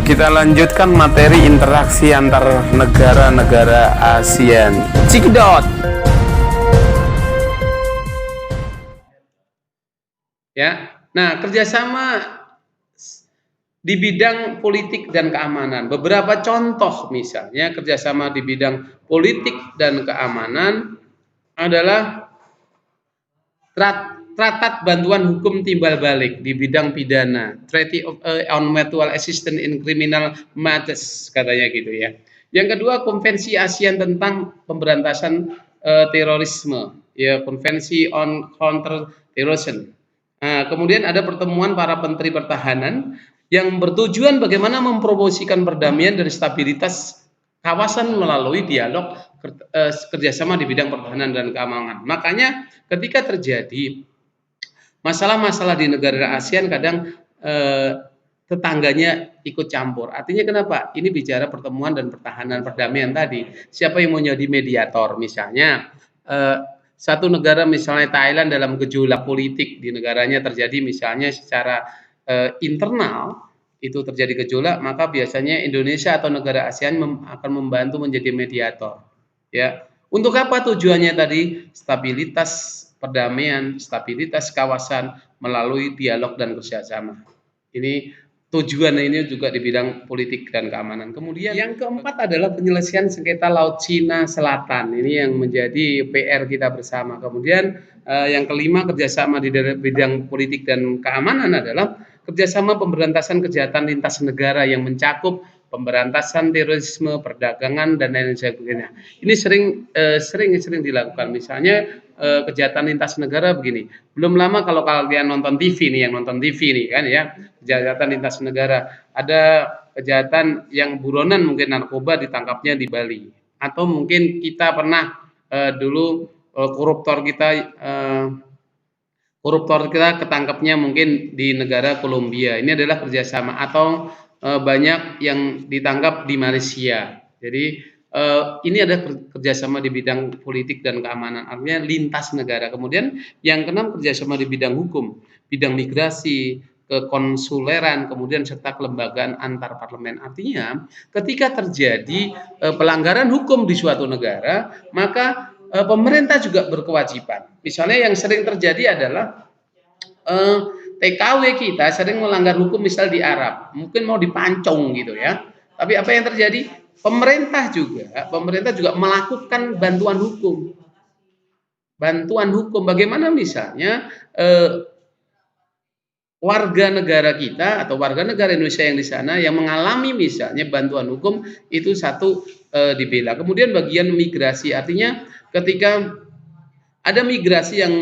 Kita lanjutkan materi interaksi antar negara-negara ASEAN. Cikidot. Ya, nah kerjasama di bidang politik dan keamanan. Beberapa contoh misalnya kerjasama di bidang politik dan keamanan adalah Traktat Bantuan Hukum Timbal Balik di bidang pidana, Treaty on Mutual Assistance in Criminal Matters, katanya gitu ya. Yang kedua, Konvensi ASEAN tentang pemberantasan terorisme, ya, Konvensi on Counter Terrorism. Nah, kemudian ada pertemuan para menteri pertahanan yang bertujuan bagaimana mempromosikan perdamaian dan stabilitas kawasan melalui dialog kerjasama di bidang pertahanan dan keamanan. Makanya ketika terjadi masalah-masalah di negara ASEAN kadang tetangganya ikut campur. Artinya kenapa? Ini bicara pertemuan dan pertahanan perdamaian tadi. Siapa yang mau jadi mediator? Misalnya satu negara misalnya Thailand dalam gejolak politik di negaranya terjadi misalnya secara internal itu terjadi gejolak, maka biasanya Indonesia atau negara ASEAN akan membantu menjadi mediator. Ya, untuk apa tujuannya tadi? Stabilitas perdamaian, stabilitas kawasan melalui dialog dan kerjasama. Ini tujuan ini juga di bidang politik dan keamanan. Kemudian yang keempat adalah penyelesaian sengketa Laut Cina Selatan. Ini yang menjadi PR kita bersama. Kemudian yang kelima kerjasama di bidang politik dan keamanan adalah kerjasama pemberantasan kejahatan lintas negara yang mencakup pemberantasan terorisme, perdagangan dan lain sebagainya. Ini sering dilakukan. Misalnya kejahatan lintas negara begini. Belum lama kalau kalian nonton TV nih, yang nonton TV nih kan ya, kejahatan lintas negara. Ada kejahatan yang buronan mungkin narkoba ditangkapnya di Bali. Atau mungkin kita pernah dulu koruptor kita ketangkapnya mungkin di negara Kolombia. Ini adalah kerjasama. Atau banyak yang ditangkap di Malaysia. Jadi ini ada kerjasama di bidang politik dan keamanan, artinya lintas negara. Kemudian yang keenam kerjasama di bidang hukum, bidang migrasi, kekonsuleran, kemudian serta kelembagaan antar parlemen. Artinya ketika terjadi pelanggaran hukum di suatu negara, maka pemerintah juga berkewajiban. Misalnya yang sering terjadi adalah TKW kita sering melanggar hukum, misal di Arab, mungkin mau dipancung gitu ya. Tapi apa yang terjadi? Pemerintah juga melakukan bantuan hukum. Bantuan hukum bagaimana misalnya warga negara kita atau warga negara Indonesia yang di sana yang mengalami misalnya bantuan hukum itu satu dibela. Kemudian bagian migrasi, artinya ketika ada migrasi yang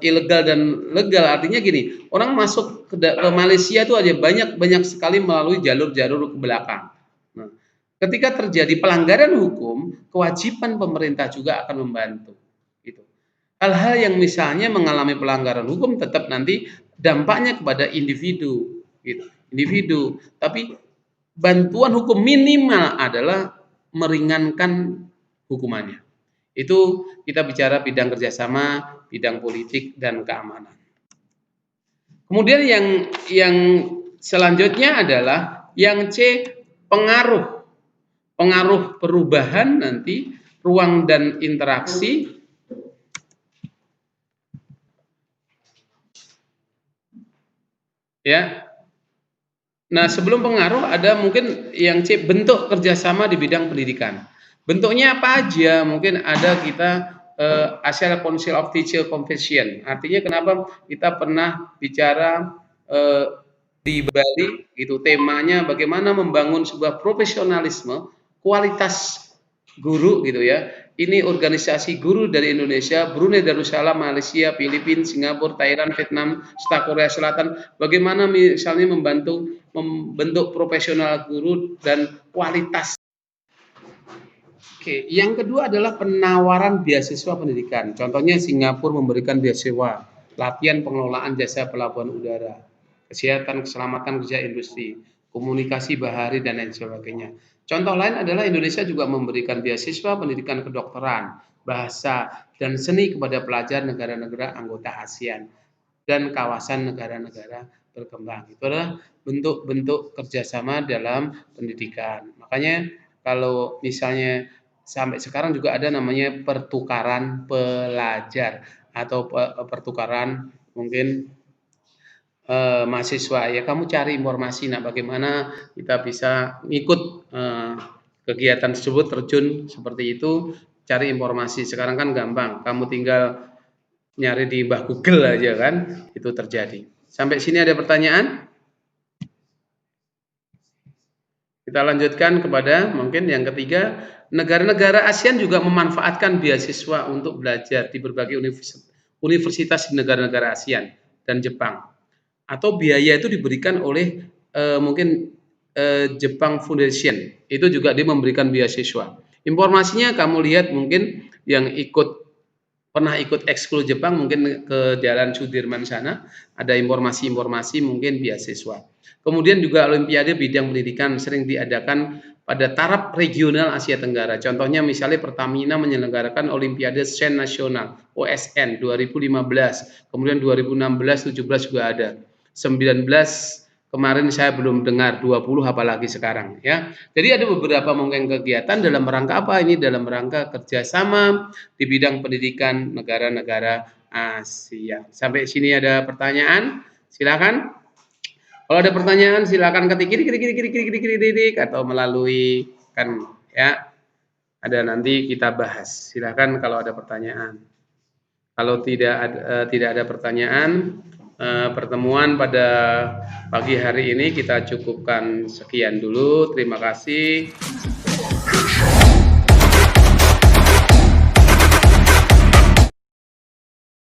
ilegal dan legal, artinya gini, orang masuk ke Malaysia itu aja banyak sekali melalui jalur-jalur ke belakang. Nah, ketika terjadi pelanggaran hukum, kewajiban pemerintah juga akan membantu. Gitu. Hal-hal yang misalnya mengalami pelanggaran hukum tetap nanti dampaknya kepada individu, gitu. Individu. Tapi bantuan hukum minimal adalah meringankan hukumannya. Itu kita bicara bidang kerjasama, bidang politik dan keamanan. Kemudian yang selanjutnya adalah yang C, pengaruh perubahan nanti ruang dan interaksi. Ya. Nah, sebelum pengaruh ada mungkin yang C, bentuk kerjasama di bidang pendidikan. Bentuknya apa aja? Mungkin ada kita ASEAN Council of Teacher Convention. Artinya kenapa kita pernah bicara di Bali, gitu, temanya bagaimana membangun sebuah profesionalisme, kualitas guru, gitu ya. Ini organisasi guru dari Indonesia, Brunei Darussalam, Malaysia, Filipina, Singapura, Thailand, Vietnam, serta Korea Selatan. Bagaimana misalnya membentuk profesional guru dan kualitas. Oke, yang kedua adalah penawaran beasiswa pendidikan. Contohnya Singapura memberikan beasiswa, latihan pengelolaan jasa pelabuhan udara, kesehatan, keselamatan kerja industri, komunikasi bahari dan lain sebagainya. Contoh lain adalah Indonesia juga memberikan beasiswa pendidikan kedokteran, bahasa, dan seni kepada pelajar negara-negara anggota ASEAN dan kawasan negara-negara berkembang. Itu adalah bentuk-bentuk kerjasama dalam pendidikan. Makanya kalau misalnya sampai sekarang juga ada namanya pertukaran pelajar atau pertukaran mungkin mahasiswa. Ya kamu cari informasi, nah bagaimana kita bisa ikut kegiatan tersebut, terjun seperti itu, cari informasi. Sekarang kan gampang, kamu tinggal nyari di Mbah Google aja kan, itu terjadi. Sampai sini ada pertanyaan? Kita lanjutkan kepada mungkin yang ketiga, negara-negara ASEAN juga memanfaatkan beasiswa untuk belajar di berbagai universitas di negara-negara ASEAN dan Jepang. Atau biaya itu diberikan oleh mungkin Jepang Foundation, itu juga dia memberikan beasiswa. Informasinya kamu lihat mungkin yang pernah ikut ekskul Jepang mungkin ke Jalan Sudirman sana, ada informasi-informasi mungkin beasiswa. Kemudian juga Olimpiade bidang pendidikan sering diadakan pada taraf regional Asia Tenggara. Contohnya misalnya Pertamina menyelenggarakan Olimpiade Sains Nasional OSN 2015, kemudian 2016, 17 juga ada. 19 kemarin saya belum dengar, 20 apalagi sekarang ya. Jadi ada beberapa mungkin kegiatan dalam rangka apa ini? Dalam rangka kerjasama di bidang pendidikan negara-negara Asia. Sampai sini ada pertanyaan? Silakan. Kalau ada pertanyaan silakan ketik kiri atau melalui kan ya. Ada nanti kita bahas. Silakan kalau ada pertanyaan. Kalau tidak ada pertanyaan, pertemuan pada pagi hari ini kita cukupkan sekian dulu. Terima kasih.